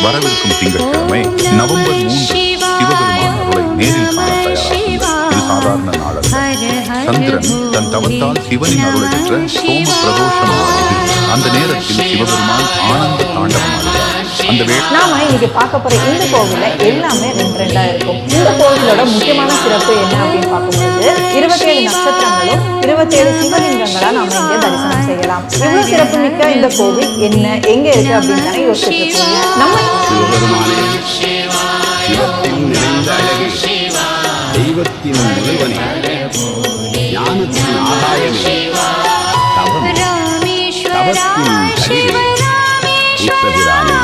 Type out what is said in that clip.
வரவிருக்கும் திங்கட்கிழமை நவம்பர் 3 சிவபெருமான் அருளை நேரில் காண தயாராகும். இது சாதாரண நாளல்ல. சந்திரன் தன் தவத்தால் சிவனின் அருளை பெற்ற சோம பிரதோஷமானது. அந்த நேரத்தில் சிவபெருமான் ஆனந்த தாண்டவம் ஆடுகிறார். அந்த நாம இன்னைக்கு பார்க்க போற இந்த கோவில்ல எல்லாமே ரெண்டா இருக்கும். இந்த கோவிலோட முக்கியமான சிறப்பு என்ன அப்படின்னு பார்க்கும்போது 27 நட்சத்திரங்களும் 27 சிவலிங்கங்களா நாம இங்க தரிசனம் செய்யலாம். இவ்வளவு சிறப்பு மிக்க இந்த கோவில் என்ன, எங்க இருக்கு அப்படின்னு தானே யோசிச்சுட்டு இருக்கீங்க. நம்ம சிவபெருமானே, சிவத்தின் நிறைந்த அழகு, தெய்வத்தின் முதல்வனே, ஞானத்தின் ஆதாயமே, தவம், தவத்தின் கதிரே, உத்தபிரானே.